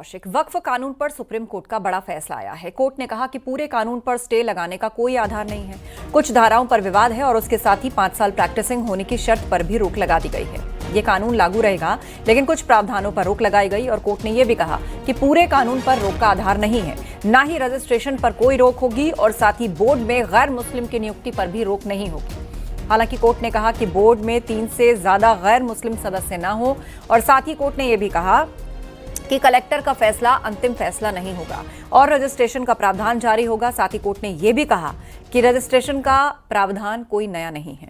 वक्फ कानून पर supreme court का बड़ा फैसला आया है। कोर्ट ने कहा कि पूरे कानून पर स्टे लगाने का कोई आधार नहीं है। कुछ धाराओं पर विवाद है और उसके साथ ही 5 साल प्रैक्टिसिंग होने की शर्त पर भी रोक लगा दी गई है। ये कानून लागू रहेगा, लेकिन कुछ प्रावधानों पर रोक लगाई गई और कोर्ट ने यह भी कहा कि पूरे कानून पर रोक का आधार नहीं है, ना ही रजिस्ट्रेशन पर कोई रोक होगी और साथ ही बोर्ड में गैर मुस्लिम की नियुक्ति पर भी रोक नहीं होगी। हालांकि कोर्ट ने कहा कि बोर्ड में 3 से ज्यादा गैर मुस्लिम सदस्य न हो और साथ ही कोर्ट ने यह भी कहा कि कलेक्टर का फैसला अंतिम फैसला नहीं होगा और रजिस्ट्रेशन का प्रावधान जारी होगा। साथ ही कोर्ट ने यह भी कहा कि रजिस्ट्रेशन का प्रावधान कोई नया नहीं है।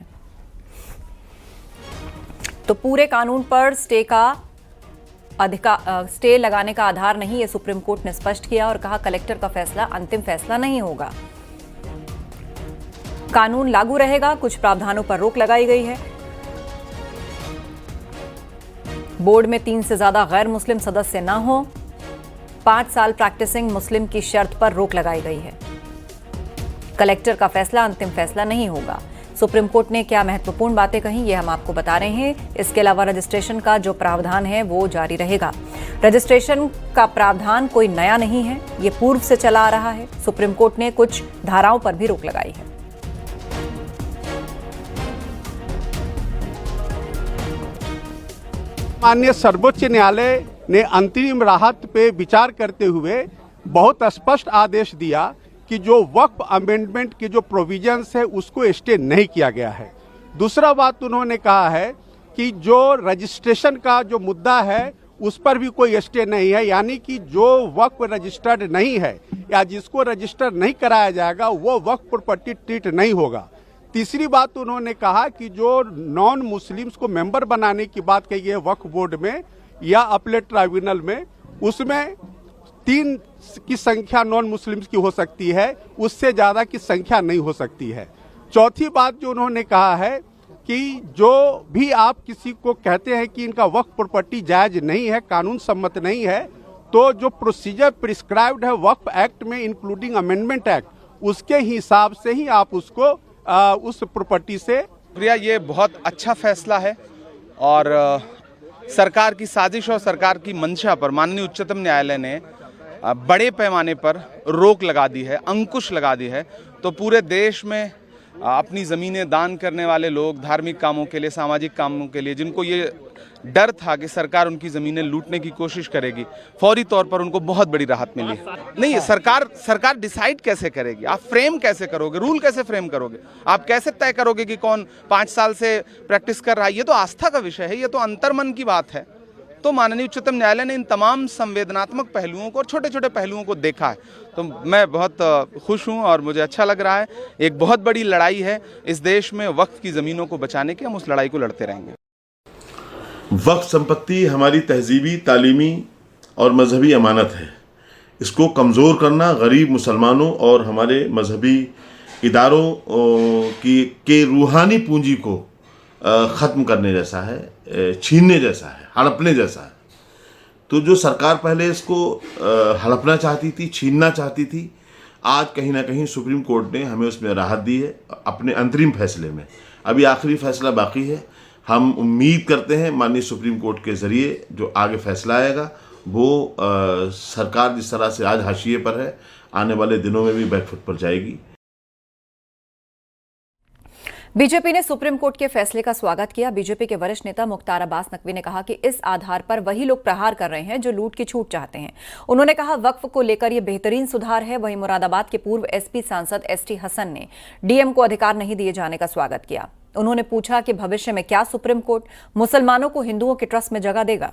तो पूरे कानून पर स्टे लगाने का आधार नहीं, ये सुप्रीम कोर्ट ने स्पष्ट किया और कहा कलेक्टर का फैसला अंतिम फैसला नहीं होगा। कानून लागू रहेगा, कुछ प्रावधानों पर रोक लगाई गई है। बोर्ड में 3 से ज्यादा गैर मुस्लिम सदस्य ना हो, 5 साल प्रैक्टिसिंग मुस्लिम की शर्त पर रोक लगाई गई है। कलेक्टर का फैसला अंतिम फैसला नहीं होगा। सुप्रीम कोर्ट ने क्या महत्वपूर्ण बातें कही, ये हम आपको बता रहे हैं। इसके अलावा रजिस्ट्रेशन का जो प्रावधान है वो जारी रहेगा। रजिस्ट्रेशन का प्रावधान कोई नया नहीं है, ये पूर्व से चला आ रहा है। सुप्रीम कोर्ट ने कुछ धाराओं पर भी रोक लगाई है। माननीय सर्वोच्च न्यायालय ने अंतरिम राहत पे विचार करते हुए बहुत स्पष्ट आदेश दिया कि जो वक्फ अमेंडमेंट की जो प्रोविजंस है उसको स्टे नहीं किया गया है। दूसरा बात उन्होंने कहा है कि जो रजिस्ट्रेशन का जो मुद्दा है उस पर भी कोई स्टे नहीं है, यानी कि जो वक्फ रजिस्टर्ड नहीं है या जिसको रजिस्टर नहीं कराया जाएगा वो वक्फ प्रॉपर्टी ट्रीट नहीं होगा। तीसरी बात उन्होंने कहा कि जो नॉन मुस्लिम्स को मेंबर बनाने की बात कही है वक्फ बोर्ड में या अपीलेट ट्राइब्यूनल में, उसमें 3 की संख्या नॉन मुस्लिम्स की हो सकती है, उससे ज्यादा की संख्या नहीं हो सकती है। चौथी बात जो उन्होंने कहा है कि जो भी आप किसी को कहते हैं कि इनका वक्फ प्रॉपर्टी जायज नहीं है, कानून सम्मत नहीं है, तो जो प्रोसीजर प्रिस्क्राइब्ड है वक्फ एक्ट में इंक्लूडिंग अमेंडमेंट एक्ट, उसके हिसाब से ही आप उसको उस प्रॉपर्टी से। ये बहुत अच्छा फैसला है और सरकार की साजिश और सरकार की मंशा पर माननीय उच्चतम न्यायालय ने बड़े पैमाने पर रोक लगा दी है, अंकुश लगा दी है। तो पूरे देश में अपनी ज़मीनें दान करने वाले लोग, धार्मिक कामों के लिए, सामाजिक कामों के लिए, जिनको ये डर था कि सरकार उनकी ज़मीनें लूटने की कोशिश करेगी, फौरी तौर पर उनको बहुत बड़ी राहत मिली। नहीं, सरकार डिसाइड कैसे करेगी, आप फ्रेम कैसे करोगे, रूल कैसे फ्रेम करोगे, आप कैसे तय करोगे कि कौन 5 साल से प्रैक्टिस कर रहा है। ये तो आस्था का विषय है, ये तो अंतर्मन की बात है। तो माननीय उच्चतम न्यायालय ने इन तमाम संवेदनात्मक पहलुओं को और छोटे छोटे पहलुओं को देखा है। तो मैं बहुत खुश हूं और मुझे अच्छा लग रहा है। एक बहुत बड़ी लड़ाई है इस देश में वक्फ की ज़मीनों को बचाने की, हम उस लड़ाई को लड़ते रहेंगे। वक्फ संपत्ति हमारी तहजीबी, तालीमी और मजहबी अमानत है। इसको कमज़ोर करना गरीब मुसलमानों और हमारे मजहबी इदारों के रूहानी पूंजी को ख़त्म करने जैसा है, छीनने जैसा है, हड़पने जैसा है। तो जो सरकार पहले इसको हड़पना चाहती थी, छीनना चाहती थी, आज कहीं ना कहीं सुप्रीम कोर्ट ने हमें उसमें राहत दी है अपने अंतरिम फैसले में। अभी आखिरी फैसला बाकी है। हम उम्मीद करते हैं माननीय सुप्रीम कोर्ट के ज़रिए जो आगे फैसला आएगा वो सरकार जिस तरह से आज हाशिए पर है, आने वाले दिनों में भी बैकफुट पर जाएगी। बीजेपी ने सुप्रीम कोर्ट के फैसले का स्वागत किया। बीजेपी के वरिष्ठ नेता मुख्तार अब्बास नकवी ने कहा कि इस आधार पर वही लोग प्रहार कर रहे हैं जो लूट की छूट चाहते हैं। उन्होंने कहा वक्फ को लेकर यह बेहतरीन सुधार है। वहीं मुरादाबाद के पूर्व एसपी सांसद एसटी हसन ने डीएम को अधिकार नहीं दिए जाने का स्वागत किया। उन्होंने पूछा कि भविष्य में क्या सुप्रीम कोर्ट मुसलमानों को हिंदुओं के ट्रस्ट में जगह देगा।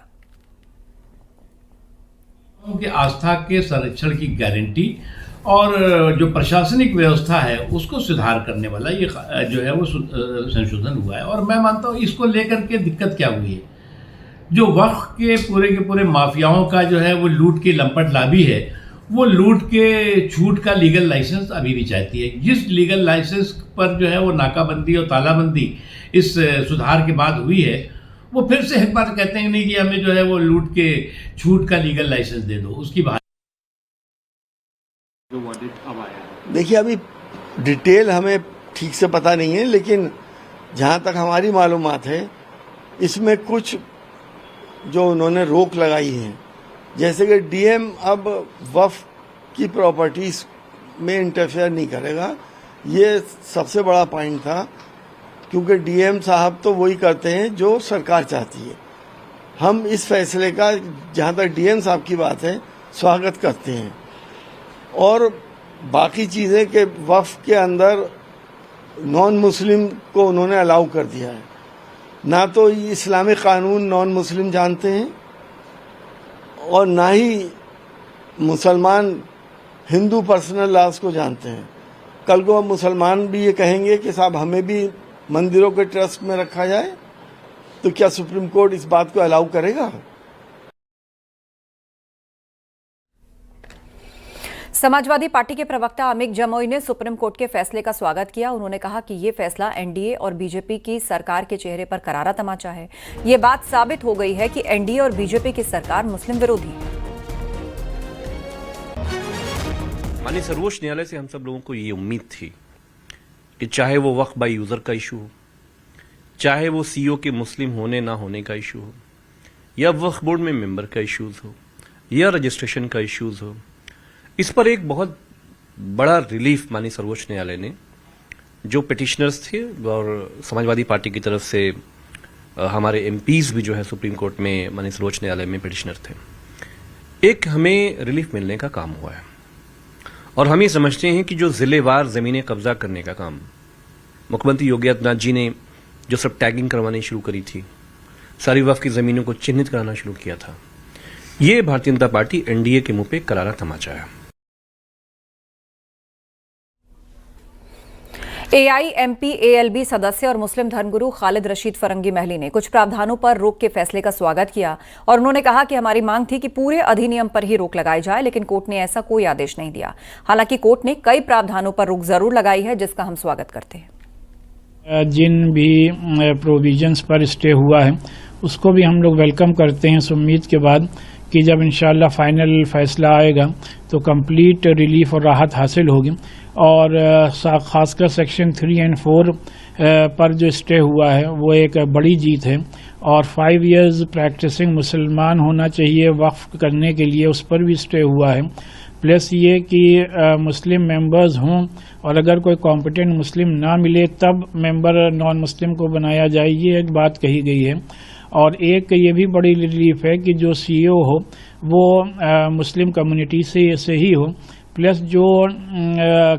उनकी आस्था के संरक्षण की गारंटी और जो प्रशासनिक व्यवस्था है उसको सुधार करने वाला ये जो है वो संशोधन हुआ है। और मैं मानता हूँ इसको लेकर के दिक्कत क्या हुई है, जो वक्फ के पूरे माफियाओं का जो है वो लूट की लंपट लाभी है, वो लूट के छूट का लीगल लाइसेंस अभी भी चाहती है। जिस लीगल लाइसेंस पर जो है वो नाकाबंदी और तालाबंदी इस सुधार के बाद हुई है, वो फिर से एक बार कहते हैं नहीं कि हमें जो है वो लूट के छूट का लीगल लाइसेंस दे दो। उसकी बात देखिए, अभी डिटेल हमें ठीक से पता नहीं है, लेकिन जहाँ तक हमारी मालूमात है इसमें कुछ जो उन्होंने रोक लगाई है जैसे कि डीएम अब वक्फ की प्रॉपर्टीज में इंटरफेयर नहीं करेगा, ये सबसे बड़ा पॉइंट था, क्योंकि डीएम साहब तो वही करते हैं जो सरकार चाहती है। हम इस फैसले का, जहाँ तक डीएम साहब की बात है, स्वागत करते हैं। और बाकी चीज़ें के वक्फ के अंदर नॉन मुस्लिम को उन्होंने अलाउ कर दिया है। ना तो इस्लामिक कानून नॉन मुस्लिम जानते हैं और ना ही मुसलमान हिंदू पर्सनल लॉज को जानते हैं। कल को मुसलमान भी ये कहेंगे कि साहब हमें भी मंदिरों के ट्रस्ट में रखा जाए, तो क्या सुप्रीम कोर्ट इस बात को अलाउ करेगा? समाजवादी पार्टी के प्रवक्ता अमित जमोई ने सुप्रीम कोर्ट के फैसले का स्वागत किया। उन्होंने कहा कि ये फैसला एनडीए और बीजेपी की सरकार के चेहरे पर करारा तमाचा है। ये बात साबित हो गई है कि एनडीए और बीजेपी की सरकार मुस्लिम विरोधी है। माननीय सर्वोच्च न्यायालय से हम सब लोगों को ये उम्मीद थी कि चाहे वो वक्फ बाय यूजर का इशू हो, चाहे वो सीईओ के मुस्लिम होने ना होने का इशू हो, या वक्फ बोर्ड में मेंबर का इश्यूज हो, या रजिस्ट्रेशन का इश्यूज हो, इस पर एक बहुत बड़ा रिलीफ माननीय सर्वोच्च न्यायालय ने, जो पिटिशनर्स थे और समाजवादी पार्टी की तरफ से हमारे एमपीज भी जो है सुप्रीम कोर्ट में माननीय सर्वोच्च न्यायालय में पिटिशनर थे, एक हमें रिलीफ मिलने का काम हुआ है। और हम ये समझते हैं कि जो जिलेवार जमीनें कब्जा करने का काम मुख्यमंत्री योगी आदित्यनाथ जी ने जो सब टैगिंग करवानी शुरू करी थी, सारी वक्फ की जमीनों को चिन्हित कराना शुरू किया था, ये भारतीय जनता पार्टी एनडीए के मुंह पे करारा तमाचा है। एआईएमपीएएलबी सदस्य और मुस्लिम धर्मगुरु खालिद रशीद फरंगी महली ने कुछ प्रावधानों पर रोक के फैसले का स्वागत किया और उन्होंने कहा कि हमारी मांग थी कि पूरे अधिनियम पर ही रोक लगाई जाए, लेकिन कोर्ट ने ऐसा कोई आदेश नहीं दिया। हालांकि कोर्ट ने कई प्रावधानों पर रोक जरूर लगाई है, जिसका हम स्वागत करते हैं। जिन भी प्रोविजंस पर स्टे हुआ है उसको भी हम लोग वेलकम करते हैं, इस उम्मीद के बाद कि जब इंशाल्लाह फाइनल फैसला आएगा तो कंप्लीट रिलीफ और राहत हासिल होगी। और खासकर सेक्शन 3 और 4 पर जो स्टे हुआ है वो एक बड़ी जीत है। और 5 इयर्स प्रैक्टिसिंग मुसलमान होना चाहिए वक्फ करने के लिए, उस पर भी स्टे हुआ है। प्लस ये कि मुस्लिम मेंबर्स हों और अगर कोई कॉम्पिटेंट मुस्लिम ना मिले तब मेंबर नॉन मुस्लिम को बनाया जाए, ये एक बात कही गई है। और एक ये भी बड़ी रिलीफ है कि जो सीईओ हो वो मुस्लिम कम्युनिटी से ही हो। प्लस जो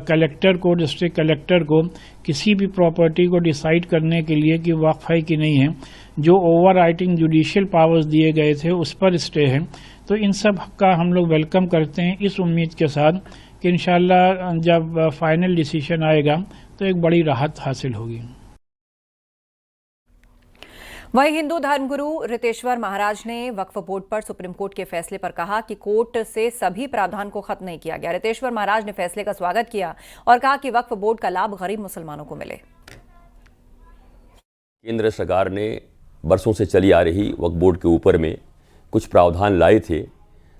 कलेक्टर को, डिस्ट्रिक्ट कलेक्टर को किसी भी प्रॉपर्टी को डिसाइड करने के लिए कि वक्फ है कि नहीं है, जो ओवर राइटिंग जुडिशियल पावर्स दिए गए थे उस पर स्टे है। तो इन सब का हम लोग वेलकम करते हैं, इस उम्मीद के साथ कि इंशाल्लाह जब फाइनल डिसीजन आएगा तो एक बड़ी राहत हासिल होगी। वहीं हिंदू धर्मगुरु रितेश्वर महाराज ने वक्फ बोर्ड पर सुप्रीम कोर्ट के फैसले पर कहा कि कोर्ट से सभी प्रावधान को खत्म नहीं किया गया। रितेश्वर महाराज ने फैसले का स्वागत किया और कहा कि वक्फ बोर्ड का लाभ गरीब मुसलमानों को मिले। केंद्र सरकार ने बरसों से चली आ रही वक्फ बोर्ड के ऊपर में कुछ प्रावधान लाए थे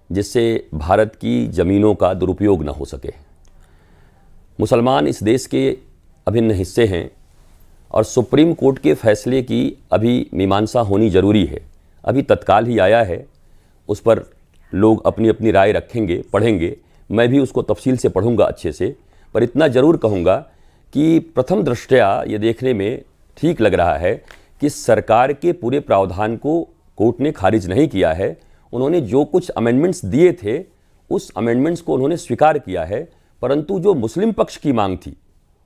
जिससे भारत की ज़मीनों का दुरुपयोग न हो सके। मुसलमान इस देश के अभिन्न हिस्से हैं और सुप्रीम कोर्ट के फैसले की अभी मीमांसा होनी ज़रूरी है। अभी तत्काल ही आया है, उस पर लोग अपनी अपनी राय रखेंगे, पढ़ेंगे। मैं भी उसको तफसील से पढ़ूंगा अच्छे से, पर इतना ज़रूर कहूँगा कि प्रथम दृष्टया ये देखने में ठीक लग रहा है कि सरकार के पूरे प्रावधान को कोर्ट ने खारिज नहीं किया है। उन्होंने जो कुछ अमेंडमेंट्स दिए थे उस अमेंडमेंट्स को उन्होंने स्वीकार किया है, परंतु जो मुस्लिम पक्ष की मांग थी,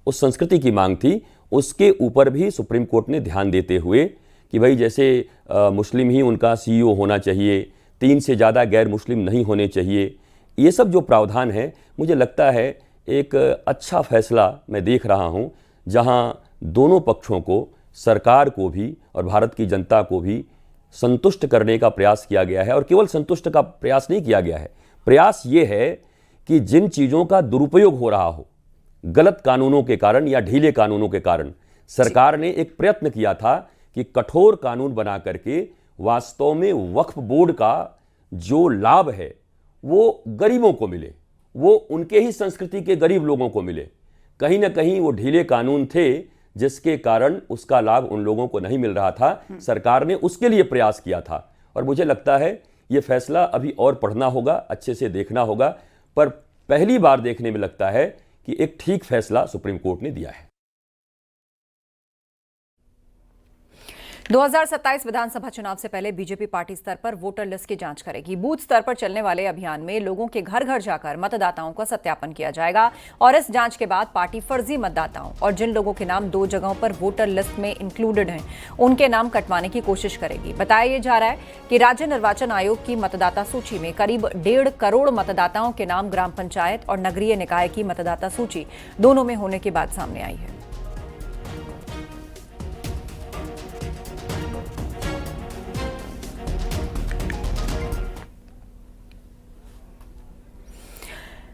उस संस्कृति की मांग थी, उसके ऊपर भी सुप्रीम कोर्ट ने ध्यान देते हुए कि भाई जैसे मुस्लिम ही उनका सीईओ होना चाहिए, 3 से ज़्यादा गैर मुस्लिम नहीं होने चाहिए, ये सब जो प्रावधान है, मुझे लगता है एक अच्छा फैसला मैं देख रहा हूँ, जहाँ दोनों पक्षों को, सरकार को भी और भारत की जनता को भी संतुष्ट करने का प्रयास किया गया है। और केवल संतुष्ट का प्रयास नहीं किया गया है, प्रयास ये है कि जिन चीज़ों का दुरुपयोग हो रहा हो गलत कानूनों के कारण या ढीले कानूनों के कारण, सरकार ने एक प्रयत्न किया था कि कठोर कानून बना करके वास्तव में वक्फ बोर्ड का जो लाभ है वो गरीबों को मिले, वो उनके ही संस्कृति के गरीब लोगों को मिले। कहीं ना कहीं वो ढीले कानून थे जिसके कारण उसका लाभ उन लोगों को नहीं मिल रहा था। सरकार ने उसके लिए प्रयास किया था और मुझे लगता है ये फैसला अभी और पढ़ना होगा, अच्छे से देखना होगा, पर पहली बार देखने में लगता है कि एक ठीक फैसला सुप्रीम कोर्ट ने दिया है। 2027 विधानसभा चुनाव से पहले बीजेपी पार्टी स्तर पर वोटर लिस्ट की जांच करेगी। बूथ स्तर पर चलने वाले अभियान में लोगों के घर घर जाकर मतदाताओं का सत्यापन किया जाएगा और इस जांच के बाद पार्टी फर्जी मतदाताओं और जिन लोगों के नाम 2 जगहों पर वोटर लिस्ट में इंक्लूडेड हैं उनके नाम कटवाने की कोशिश करेगी। बताया जा रहा है कि राज्य निर्वाचन आयोग की मतदाता सूची में करीब 1.5 करोड़ मतदाताओं के नाम ग्राम पंचायत और नगरीय निकाय की मतदाता सूची दोनों में होने की बात सामने आई है।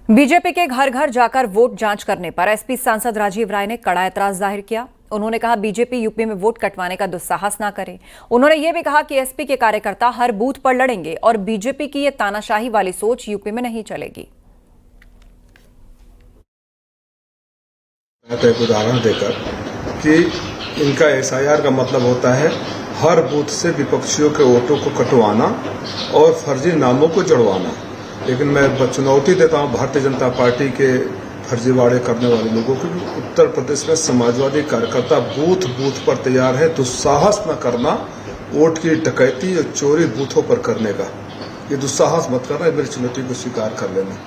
बीजेपी के घर घर जाकर वोट जांच करने पर एसपी सांसद राजीव राय ने कड़ा ऐतराज जाहिर किया। उन्होंने कहा बीजेपी यूपी में वोट कटवाने का दुस्साहस ना करे। उन्होंने यह भी कहा कि एसपी के कार्यकर्ता हर बूथ पर लड़ेंगे और बीजेपी की यह तानाशाही वाली सोच यूपी में नहीं चलेगी। एक उदाहरण देकर कि इनका एसआईआर का मतलब होता है हर बूथ से विपक्षियों के वोटों को कटवाना और फर्जी नामों को जुड़वाना। लेकिन मैं चुनौती देता हूं भारतीय जनता पार्टी के फर्जीवाड़े करने वाले लोगों को। उत्तर प्रदेश में समाजवादी कार्यकर्ता बूथ बूथ पर तैयार है दुस्साहस न करना, वोट की डकैती और चोरी बूथों पर करने का। ये दुस्साहस मत करना, मेरी चुनौती को स्वीकार कर लेना।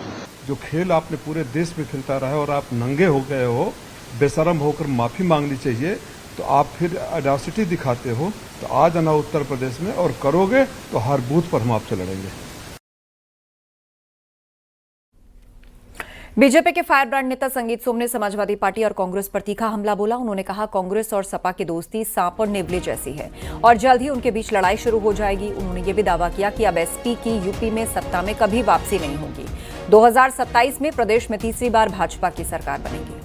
जो खेल आपने पूरे देश में खेलता रहा है और आप नंगे हो गए हो, बेशरम होकर माफी मांगनी चाहिए, तो आप फिर ऑडेसिटी दिखाते हो। तो आ जाना उत्तर प्रदेश में और करोगे तो हर बूथ पर हम आपसे लड़ेंगे। बीजेपी के फायर ब्रांड नेता संगीत सोम ने समाजवादी पार्टी और कांग्रेस पर तीखा हमला बोला। उन्होंने कहा कांग्रेस और सपा की दोस्ती सांप और नेवले जैसी है और जल्द ही उनके बीच लड़ाई शुरू हो जाएगी। उन्होंने ये भी दावा किया कि अब एसपी की यूपी में सत्ता में कभी वापसी नहीं होगी। 2027 में प्रदेश में तीसरी बार भाजपा की सरकार बनेगी।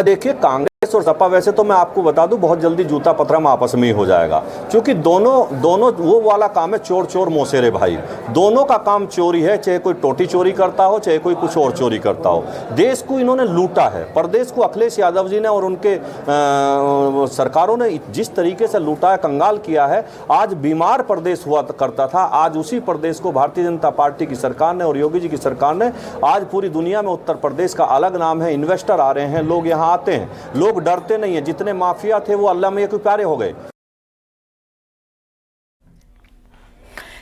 देखिए, कांग्रेस और सपा, वैसे तो मैं आपको बता दूं बहुत जल्दी जूता पथरम आपस में ही हो जाएगा, क्योंकि दोनों वो वाला काम है चोर चोर मौसेरे भाई। दोनों का काम चोरी है, चाहे कोई टोटी चोरी करता हो चाहे कोई कुछ और चोरी करता हो। देश को इन्होंने लूटा है। प्रदेश को अखिलेश यादव जी ने और उनके सरकारों ने जिस तरीके से लूटा है, कंगाल किया है। आज बीमार प्रदेश हुआ करता था, आज उसी प्रदेश को भारतीय जनता पार्टी की सरकार ने और योगी जी की सरकार ने, आज पूरी दुनिया में उत्तर प्रदेश का अलग नाम है। इन्वेस्टर आ रहे हैं, लोग यहाँ आते हैं, लोग डरते नहीं है। जितने माफिया थे वो अल्लाह में प्यारे हो गए।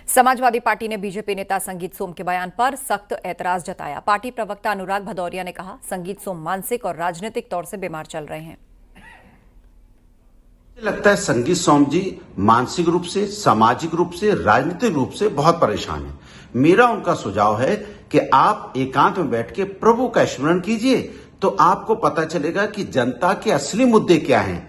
समाजवादी पार्टी ने बीजेपी नेता संगीत सोम के बयान पर सख्त ऐतराज जताया। पार्टी प्रवक्ता अनुराग भदौरिया ने कहा संगीत सोम मानसिक और राजनीतिक तौर से बीमार चल रहे हैं। मुझे लगता है संगीत सोम जी मानसिक रूप से, सामाजिक रूप से, राजनीतिक रूप से बहुत परेशान हैं। मेरा उनका सुझाव है कि आप एकांत में बैठ के प्रभु का स्मरण कीजिए, तो आपको पता चलेगा कि जनता के असली मुद्दे क्या हैं।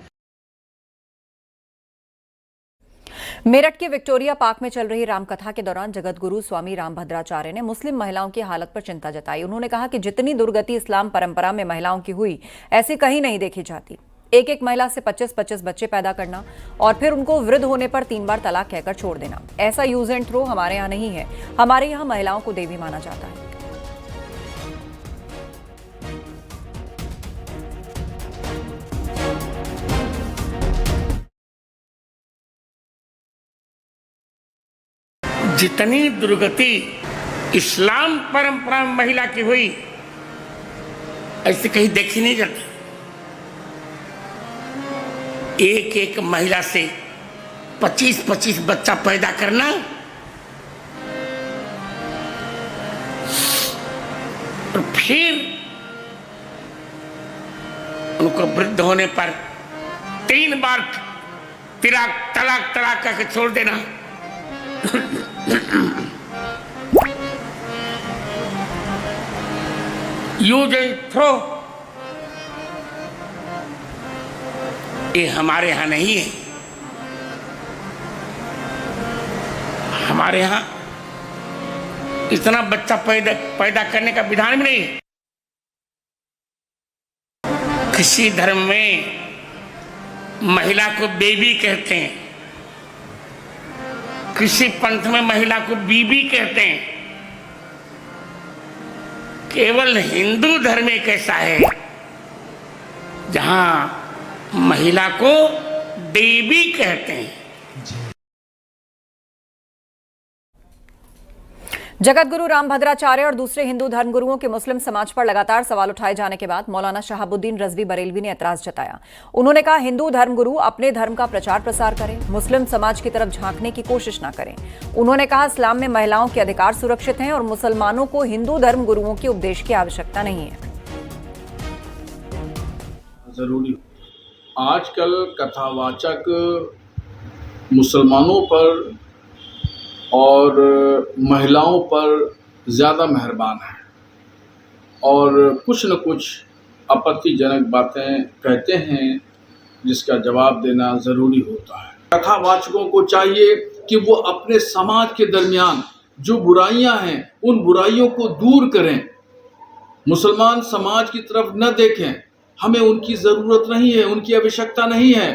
मेरठ के विक्टोरिया पार्क में चल रही रामकथा के दौरान जगतगुरु स्वामी रामभद्राचार्य ने मुस्लिम महिलाओं की हालत पर चिंता जताई। उन्होंने कहा कि जितनी दुर्गति इस्लाम परंपरा में महिलाओं की हुई, ऐसी कहीं नहीं देखी जाती। एक महिला से 25-25 बच्चे पैदा करना और फिर उनको वृद्ध होने पर 3 बार तलाक कहकर छोड़ देना, ऐसा यूज एंड थ्रो हमारे यहाँ नहीं है। हमारे यहाँ महिलाओं को देवी माना जाता है। जितनी दुर्गति इस्लाम परंपरा में महिला की हुई, ऐसे कहीं देखी नहीं जाती। एक महिला से 25-25 बच्चा पैदा करना, और फिर उनको वृद्ध होने पर 3 बार तलाक करके छोड़ देना, यूज एंड थ्रो, ये हमारे यहाँ नहीं है। हमारे यहाँ इतना बच्चा पैदा करने का विधान भी नहीं है। किसी धर्म में महिला को बेबी कहते हैं, किसी पंथ में महिला को बीबी कहते हैं। केवल हिंदू धर्म एक ऐसा है जहां महिला को देवी कहते हैं। जगतगुरु रामभद्राचार्य और दूसरे हिंदू धर्मगुरुओं के मुस्लिम समाज पर लगातार सवाल उठाए जाने के बाद मौलाना शहाबुद्दीन रजवी बरेलवी ने एतराज जताया। उन्होंने कहा, हिंदू धर्मगुरु अपने धर्म का प्रचार प्रसार करें, मुस्लिम समाज की तरफ झांकने की कोशिश न करें। उन्होंने कहा, इस्लाम में महिलाओं के अधिकार सुरक्षित हैं और मुसलमानों को हिंदू धर्मगुरुओं के उपदेश की आवश्यकता नहीं है। जरूरी आजकल कथावाचक मुसलमानों पर और महिलाओं पर ज़्यादा मेहरबान है और कुछ न कुछ आपत्तिजनक बातें कहते हैं जिसका जवाब देना ज़रूरी होता है। कथावाचकों को चाहिए कि वो अपने समाज के दरमियान जो बुराइयां हैं उन बुराइयों को दूर करें, मुसलमान समाज की तरफ न देखें। हमें उनकी ज़रूरत नहीं है, उनकी आवश्यकता नहीं है।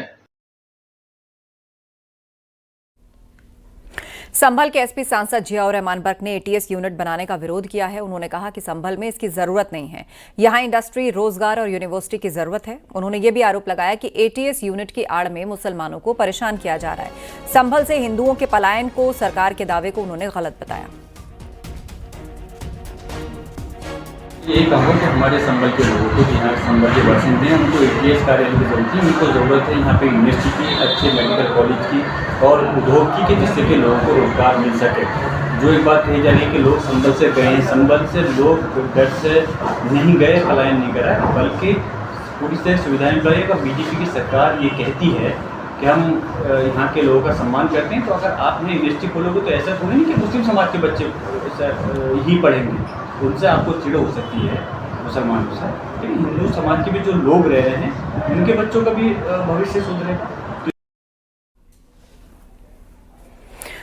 संभल के एसपी सांसद जियाउर रहमान बर्क ने एटीएस यूनिट बनाने का विरोध किया है। उन्होंने कहा कि संभल में इसकी जरूरत नहीं है, यहां इंडस्ट्री, रोजगार और यूनिवर्सिटी की जरूरत है। उन्होंने ये भी आरोप लगाया कि एटीएस यूनिट की आड़ में मुसलमानों को परेशान किया जा रहा है। संभल से हिंदुओं के पलायन को सरकार के दावे को उन्होंने गलत बताया। ये कहा कि हमारे संभल के लोगों को, यहाँ संभल के बासिंदे हैं, उनको एटीएस कार्यालय की जरूरत है। उनको ज़रूरत है यहाँ पे यूनिवर्सिटी की, अच्छे मेडिकल कॉलेज की और उद्योग की, जिससे कि लोगों को रोजगार मिल सके। जो एक बात कही जा रही है कि लोग संभल से गए हैं, संभल से लोग डर से नहीं गए, पलायन नहीं करा, बल्कि पूरी से सुविधाएं मिलाई। अगर बीजेपी की सरकार ये कहती है कि हम यहाँ के लोगों का सम्मान करते हैं, तो अगर आपने यूनिवर्सिटी खोलोगे तो ऐसा थोड़ी नहीं कि मुस्लिम समाज के बच्चे ही पढ़ेंगे, उनसे आपको चिड़ हो सकती है मुसलमानों से, लेकिन हिंदू समाज के भी जो लोग रह रहे हैं उनके बच्चों का भी भविष्य सुधरे।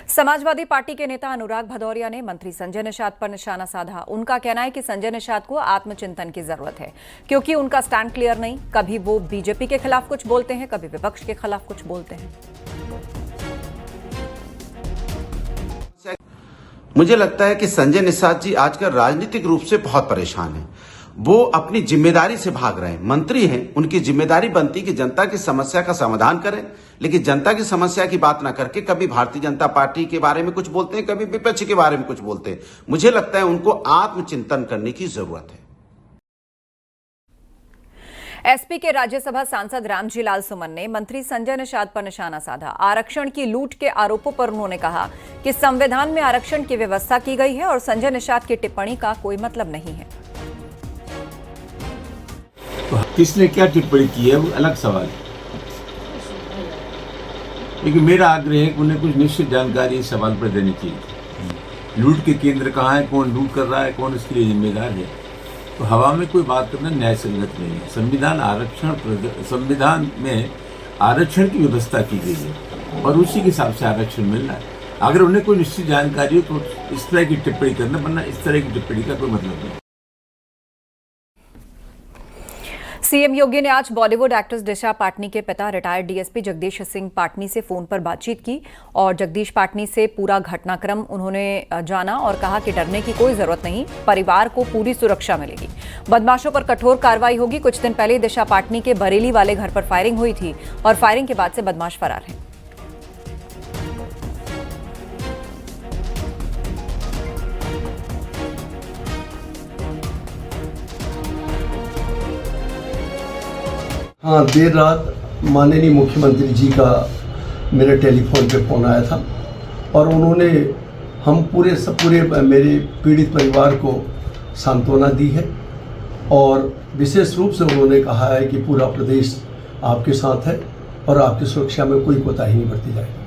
समाजवादी पार्टी के नेता अनुराग भदौरिया ने मंत्री संजय निषाद पर निशाना साधा। उनका कहना है कि संजय निषाद को आत्मचिंतन की जरूरत है, क्योंकि उनका स्टैंड क्लियर नहीं। कभी वो बीजेपी के खिलाफ कुछ बोलते हैं, कभी विपक्ष के खिलाफ कुछ बोलते हैं। मुझे लगता है कि संजय निषाद जी आजकल राजनीतिक रूप से बहुत परेशान हैं। वो अपनी जिम्मेदारी से भाग रहे हैं। मंत्री हैं, उनकी जिम्मेदारी बनती कि जनता की समस्या का समाधान करें, लेकिन जनता की समस्या की बात ना करके कभी भारतीय जनता पार्टी के बारे में कुछ बोलते हैं, कभी विपक्ष के बारे में कुछ बोलते हैं। मुझे लगता है उनको आत्मचिंतन करने की जरूरत है। एसपी के राज्यसभा सांसद रामजी लाल सुमन ने मंत्री संजय निषाद पर निशाना साधा। आरक्षण की लूट के आरोपों पर उन्होंने कहा कि संविधान में आरक्षण की व्यवस्था की गई है और संजय निषाद की टिप्पणी का कोई मतलब नहीं है। तो किसने क्या टिप्पणी की है वो अलग सवाल है, लेकिन मेरा आग्रह है कि उन्हें कुछ निश्चित जानकारी इस सवाल पर देनी चाहिए। लूट के केंद्र कहाँ है, कौन लूट कर रहा है, कौन इसके लिए जिम्मेदार है। तो हवा में कोई बात करना न्याय संगत नहीं है। संविधान में आरक्षण की व्यवस्था की गई है और उसी के हिसाब से आरक्षण मिल रहा है। अगर उन्हें कोई निश्चित जानकारी हो तो इस तरह की टिप्पणी करना, वरना इस तरह की टिप्पणी का कोई मतलब नहीं। सीएम योगी ने आज बॉलीवुड एक्ट्रेस दिशा पाटनी के पिता रिटायर्ड डीएसपी जगदीश सिंह पाटनी से फोन पर बातचीत की और जगदीश पाटनी से पूरा घटनाक्रम उन्होंने जाना और कहा कि डरने की कोई जरूरत नहीं, परिवार को पूरी सुरक्षा मिलेगी, बदमाशों पर कठोर कार्रवाई होगी। कुछ दिन पहले दिशा पाटनी के बरेली वाले घर पर फायरिंग हुई थी और फायरिंग के बाद से बदमाश फरार हैं। हाँ, देर रात माननीय मुख्यमंत्री जी का मेरे टेलीफोन पे फ़ोन आया था और उन्होंने हम पूरे मेरे पीड़ित परिवार को सांत्वना दी है और विशेष रूप से उन्होंने कहा है कि पूरा प्रदेश आपके साथ है और आपकी सुरक्षा में कोई कोताही नहीं बरती जाएगी।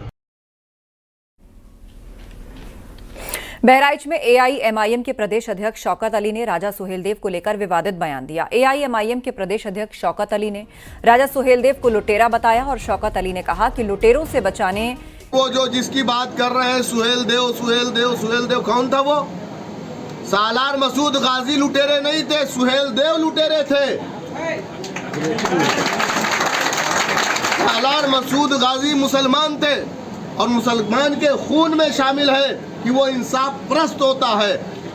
बहराइच में एआईएमआईएम के प्रदेश अध्यक्ष शौकत अली ने राजा सुहेलदेव को लेकर विवादित बयान दिया। एआईएमआईएम के प्रदेश अध्यक्ष शौकत अली ने राजा सुहेलदेव को लुटेरा बताया और शौकत अली ने कहा कि लुटेरों से बचाने वो जो जिसकी बात कर रहे हैं सुहेलदेव कौन था? वो सालार मसूद गाजी लुटेरे नहीं थे, सुहेलदेव लुटेरे थे। सालार मसूद गाजी मुसलमान थे और मुसलमान के खून में शामिल है कि वो इंसाफ परस्त होता है।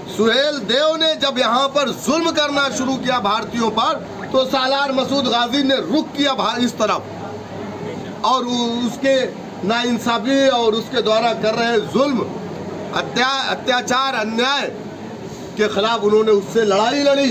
सुहेलदेव ने जब यहाँ पर जुल्म करना शुरू किया भारतीयों पर, तो सालार मसूद गाजी ने रुख किया इस तरफ और उसके नाइंसाफी और उसके द्वारा कर रहे जुल्म अत्याचार अन्याय के खिलाफ उन्होंने उससे लड़ाई लड़ी